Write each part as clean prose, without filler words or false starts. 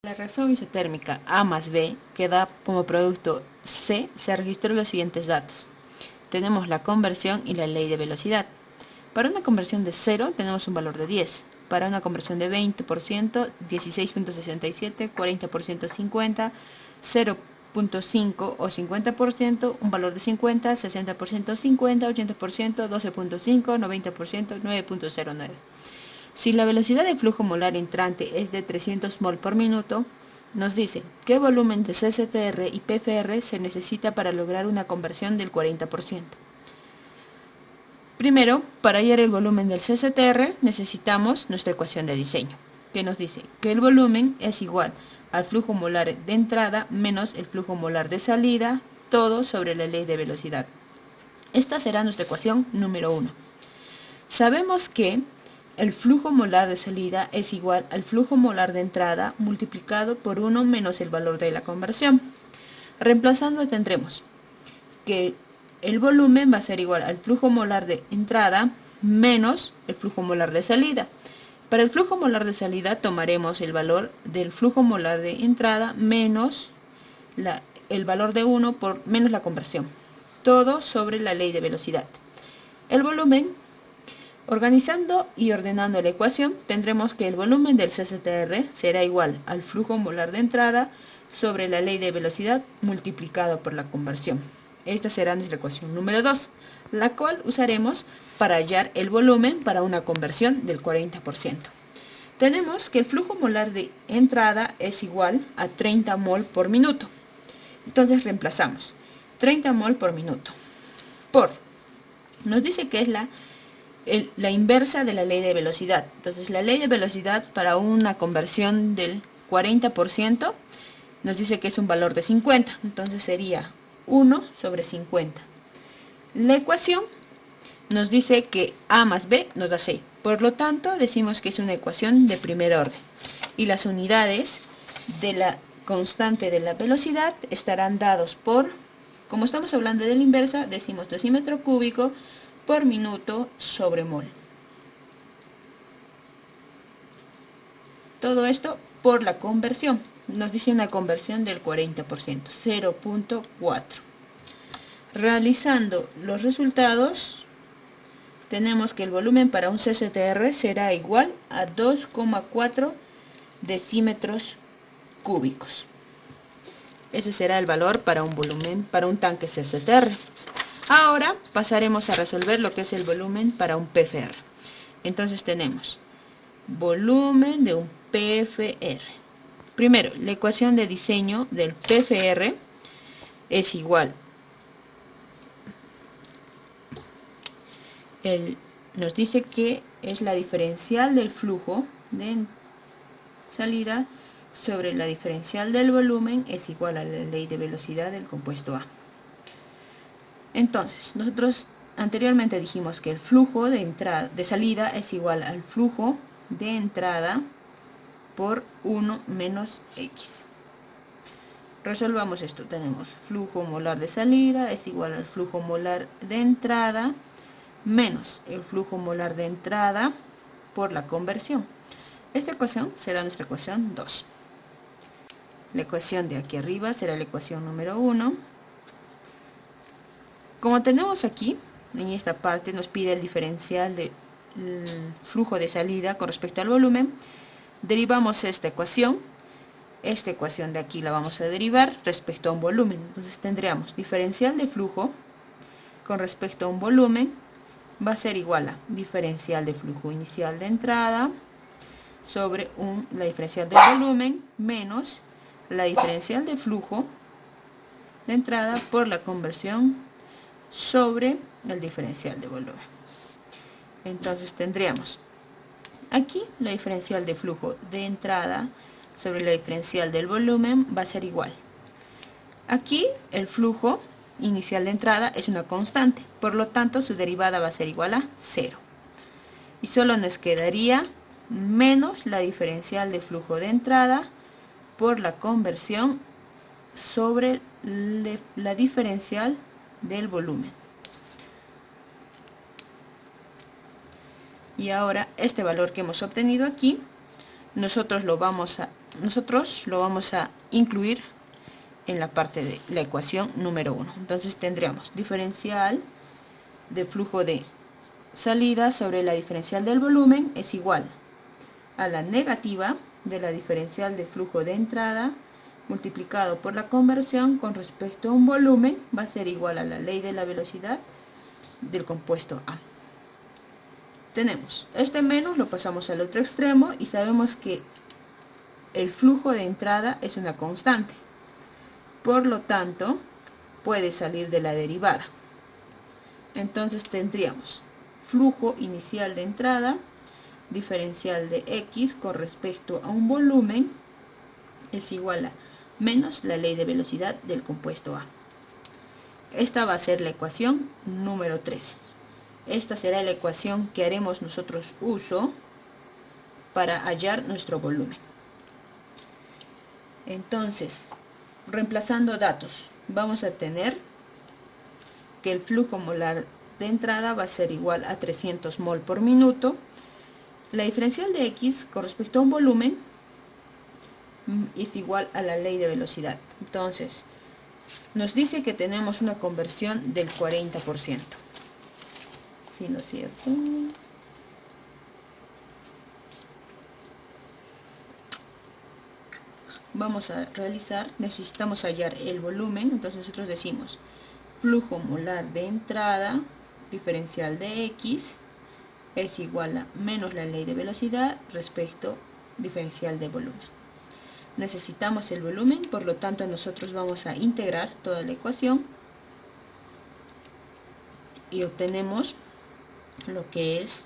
La reacción isotérmica A más B, que da como producto C, se registró los siguientes datos. Tenemos la conversión y la ley de velocidad. Para una conversión de 0 tenemos un valor de 10. Para una conversión de 20%, 16.67, 40% 50, 0.5 o 50%, un valor de 50, 60% 50, 80%, 12.5, 90%, 9.09. Si la velocidad de flujo molar entrante es de 300 mol por minuto, nos dice qué volumen de CCTR y PFR se necesita para lograr una conversión del 40%. Primero, para hallar el volumen del CCTR necesitamos nuestra ecuación de diseño, que nos dice que el volumen es igual al flujo molar de entrada menos el flujo molar de salida, todo sobre la ley de velocidad. Esta será nuestra ecuación número 1. Sabemos que el flujo molar de salida es igual al flujo molar de entrada multiplicado por 1 menos el valor de la conversión. Reemplazando tendremos que el volumen va a ser igual al flujo molar de entrada menos el flujo molar de salida. Para el flujo molar de salida tomaremos el valor del flujo molar de entrada menos el valor de 1 por menos la conversión. Todo sobre la ley de velocidad. El volumen. Organizando y ordenando la ecuación, tendremos que el volumen del CCTR será igual al flujo molar de entrada sobre la ley de velocidad multiplicado por la conversión. Esta será nuestra ecuación número 2, la cual usaremos para hallar el volumen para una conversión del 40%. Tenemos que el flujo molar de entrada es igual a 30 mol por minuto. Entonces reemplazamos 30 mol por minuto por, nos dice que es la inversa de la ley de velocidad. Entonces la ley de velocidad para una conversión del 40% nos dice que es un valor de 50. Entonces sería 1 sobre 50. La ecuación nos dice que A más B nos da C. Por lo tanto, decimos que es una ecuación de primer orden. Y las unidades de la constante de la velocidad estarán dados por, como estamos hablando de la inversa, decimos decímetro cúbico por minuto sobre mol. Todo esto por la conversión. Nos dice una conversión del 40%, 0.4. Realizando los resultados, tenemos que el volumen para un CCTR será igual a 2,4 decímetros cúbicos. Ese será el valor para un volumen, para un tanque CCTR. Ahora pasaremos a resolver lo que es el volumen para un PFR. Entonces tenemos volumen de un PFR. Primero, la ecuación de diseño del PFR es igual. Nos dice que es la diferencial del flujo de salida sobre la diferencial del volumen es igual a la ley de velocidad del compuesto A. Entonces, nosotros anteriormente dijimos que el flujo de salida es igual al flujo de entrada por 1 menos X. Resolvamos esto. Tenemos flujo molar de salida es igual al flujo molar de entrada menos el flujo molar de entrada por la conversión. Esta ecuación será nuestra ecuación 2. La ecuación de aquí arriba será la ecuación número 1. Como tenemos aquí, en esta parte nos pide el diferencial del flujo de salida con respecto al volumen, derivamos esta ecuación de aquí la vamos a derivar respecto a un volumen. Entonces tendríamos diferencial de flujo con respecto a un volumen va a ser igual a diferencial de flujo inicial de entrada sobre la diferencial del volumen menos la diferencial de flujo de entrada por la conversión sobre el diferencial de volumen. Entonces tendríamos aquí la diferencial de flujo de entrada sobre la diferencial del volumen va a ser igual. Aquí el flujo inicial de entrada es una constante, por lo tanto su derivada va a ser igual a 0. Y solo nos quedaría menos la diferencial de flujo de entrada por la conversión sobre la diferencial del volumen. Y ahora este valor que hemos obtenido aquí, nosotros lo vamos a nosotros lo vamos a incluir en la parte de la ecuación número 1. Entonces tendríamos diferencial de flujo de salida sobre la diferencial del volumen es igual a la negativa de la diferencial de flujo de entrada multiplicado por la conversión con respecto a un volumen va a ser igual a la ley de la velocidad del compuesto A. Tenemos este menos, lo pasamos al otro extremo y sabemos que el flujo de entrada es una constante. Por lo tanto, puede salir de la derivada. Entonces tendríamos flujo inicial de entrada, diferencial de X con respecto a un volumen, es igual a menos la ley de velocidad del compuesto A. Esta va a ser la ecuación número 3. Esta será la ecuación que haremos nosotros uso para hallar nuestro volumen. Entonces, reemplazando datos, vamos a tener que el flujo molar de entrada va a ser igual a 300 mol por minuto. La diferencial de X con respecto a un volumen es igual a la ley de velocidad. Entonces, nos dice que tenemos una conversión del 40%. ¿Sí, no es cierto? Vamos a realizar, necesitamos hallar el volumen, entonces nosotros decimos flujo molar de entrada, diferencial de X, es igual a menos la ley de velocidad respecto diferencial de volumen. Necesitamos el volumen, por lo tanto nosotros vamos a integrar toda la ecuación y obtenemos lo que es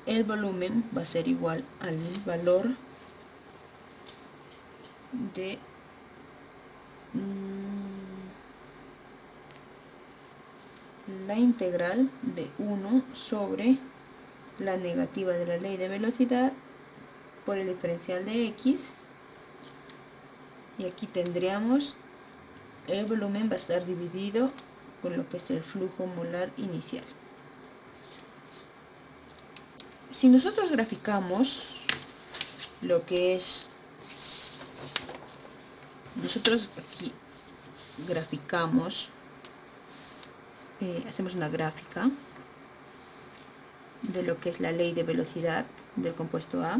el volumen va a ser igual al valor de la integral de 1 sobre la negativa de la ley de velocidad por el diferencial de X, y aquí tendríamos el volumen va a estar dividido con lo que es el flujo molar inicial. Si nosotros graficamos lo que es, nosotros aquí graficamos, hacemos una gráfica de lo que es la ley de velocidad del compuesto A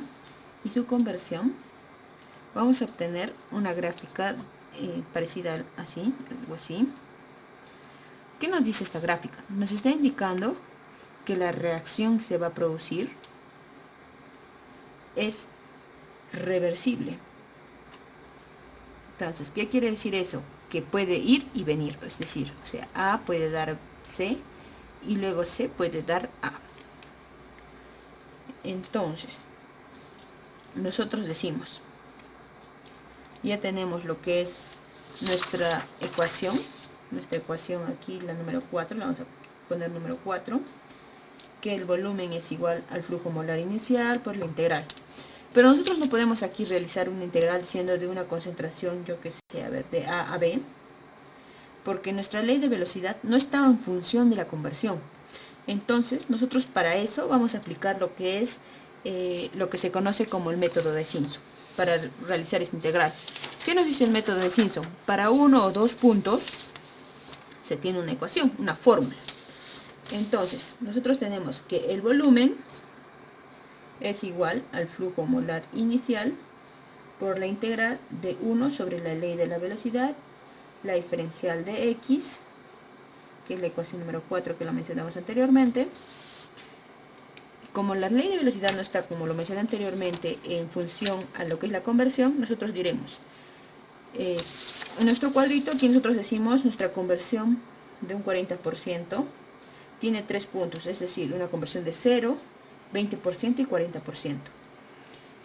y su conversión, vamos a obtener una gráfica parecida así, algo así. ¿Qué nos dice esta gráfica? Nos está indicando que la reacción que se va a producir es reversible. Entonces, ¿qué quiere decir eso? Que puede ir y venir, es decir, o sea, A puede dar C y luego C puede dar A. Entonces, nosotros decimos, ya tenemos lo que es nuestra ecuación aquí, la número 4, la vamos a poner número 4, que el volumen es igual al flujo molar inicial por la integral. Pero nosotros no podemos aquí realizar una integral siendo de una concentración, yo que sé, a ver, de A a B, porque nuestra ley de velocidad no está en función de la conversión. Entonces, nosotros para eso vamos a aplicar lo que es lo que se conoce como el método de Simpson, para realizar esta integral. ¿Qué nos dice el método de Simpson? Para uno o dos puntos se tiene una ecuación, una fórmula. Entonces, nosotros tenemos que el volumen es igual al flujo molar inicial por la integral de 1 sobre la ley de la velocidad, la diferencial de X, que es la ecuación número 4 que la mencionamos anteriormente. Como la ley de velocidad no está, como lo mencioné anteriormente, en función a lo que es la conversión, nosotros diremos, en nuestro cuadrito aquí nosotros decimos nuestra conversión de un 40% tiene 3 puntos, es decir, una conversión de 0, 20% y 40%.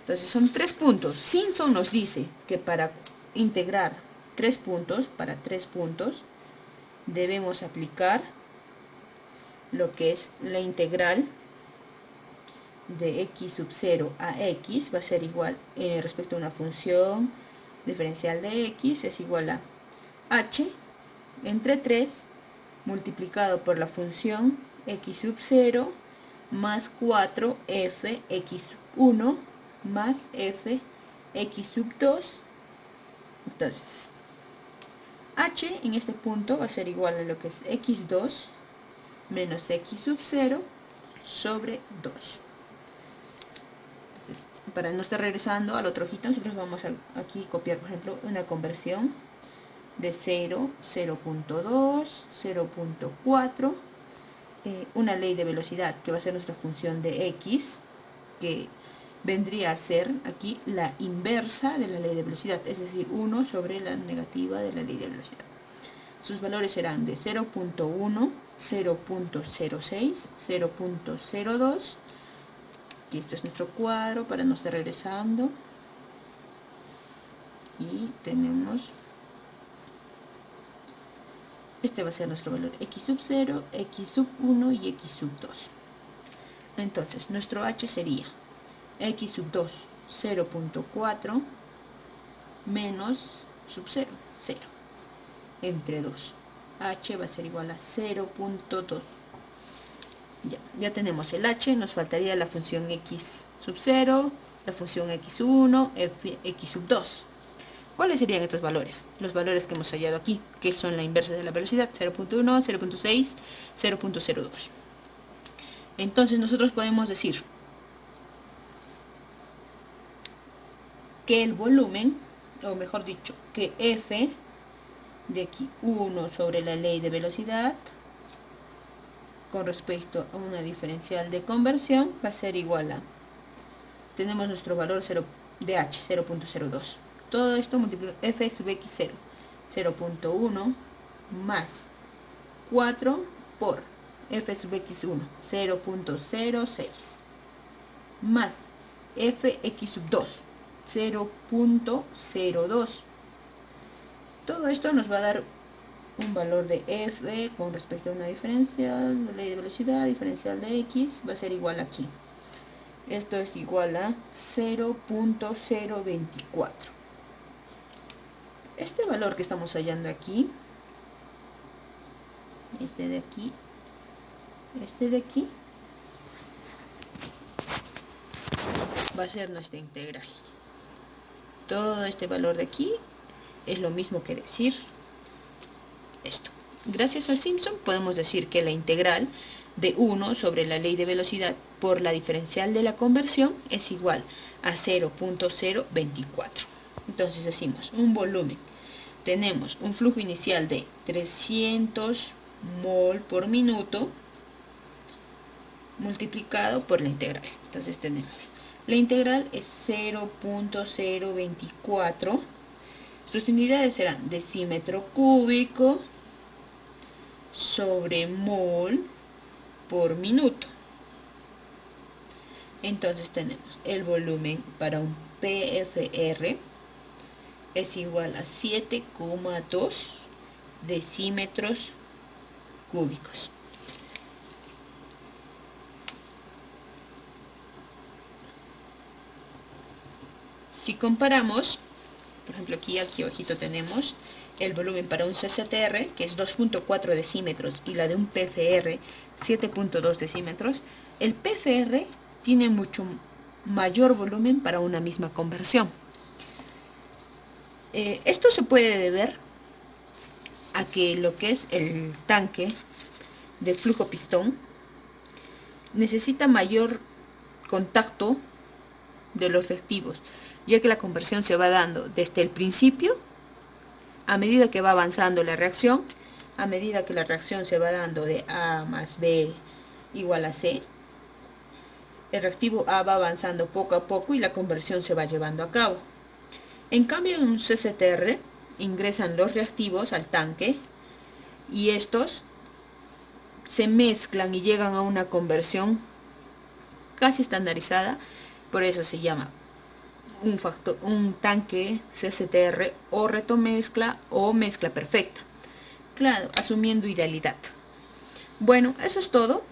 Entonces son 3 puntos. Simpson nos dice que para integrar 3 puntos, para 3 puntos, debemos aplicar lo que es la integral de x sub 0 a x, va a ser igual respecto a una función diferencial de x, es igual a h entre 3 multiplicado por la función x sub 0 más 4 f x 1 más f x sub 2. Entonces, h en este punto va a ser igual a lo que es x2 menos x sub 0 sobre 2. Entonces, para no estar regresando a la otra hojita, nosotros vamos a aquí copiar, por ejemplo, una conversión de 0, 0.2, 0.4, una ley de velocidad que va a ser nuestra función de x, que vendría a ser aquí la inversa de la ley de velocidad, es decir, 1 sobre la negativa de la ley de velocidad. Sus valores serán de 0.1, 0.06, 0.02, y este es nuestro cuadro para no estar regresando. Aquí tenemos, este va a ser nuestro valor x sub 0, x sub 1 y x sub 2. Entonces, nuestro h sería x sub 2, 0.4 menos sub 0, 0, entre 2. H va a ser igual a 0.2. Ya tenemos el h, nos faltaría la función x sub 0, la función x sub 1, x sub 2. ¿Cuáles serían estos valores? Los valores que hemos hallado aquí, que son la inversa de la velocidad, 0.1, 0.6, 0.02. Entonces nosotros podemos decir que el volumen, o mejor dicho, que f de aquí 1 sobre la ley de velocidad con respecto a una diferencial de conversión va a ser igual a, tenemos nuestro valor 0 de h, 0.02. Todo esto multiplicado f sub x0, 0.1 más 4 por f sub x1, 0.06 más f x sub 2, 0.02. Todo esto nos va a dar un valor de f con respecto a una diferencial, la ley de velocidad, diferencial de x, va a ser igual aquí. Esto es igual a 0.024. Este valor que estamos hallando aquí, este de aquí, va a ser nuestra integral. Todo este valor de aquí es lo mismo que decir esto. Gracias a Simpson podemos decir que la integral de 1 sobre la ley de velocidad por la diferencial de la conversión es igual a 0.024. Entonces decimos un volumen. Tenemos un flujo inicial de 300 mol por minuto multiplicado por la integral. Entonces tenemos la integral es 0.024. Sus unidades serán decímetro cúbico sobre mol por minuto. Entonces tenemos el volumen para un PFR es igual a 7,2 decímetros cúbicos. Si comparamos, por ejemplo aquí abajito tenemos el volumen para un CCTR, que es 2.4 decímetros, y la de un PFR, 7.2 decímetros. El PFR tiene mucho mayor volumen para una misma conversión. Esto se puede deber a que lo que es el tanque de flujo pistón necesita mayor contacto de los reactivos, ya que la conversión se va dando desde el principio, a medida que va avanzando la reacción, a medida que la reacción se va dando de A más B igual a C, el reactivo A va avanzando poco a poco y la conversión se va llevando a cabo. En cambio, en un CCTR ingresan los reactivos al tanque y estos se mezclan y llegan a una conversión casi estandarizada. Por eso se llama un tanque CCTR o retomezcla o mezcla perfecta. Claro, asumiendo idealidad. Bueno, eso es todo.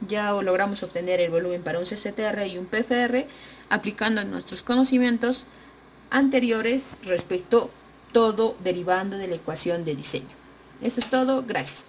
Ya logramos obtener el volumen para un CCTR y un PFR aplicando nuestros conocimientos anteriores respecto todo derivando de la ecuación de diseño. Eso es todo. Gracias.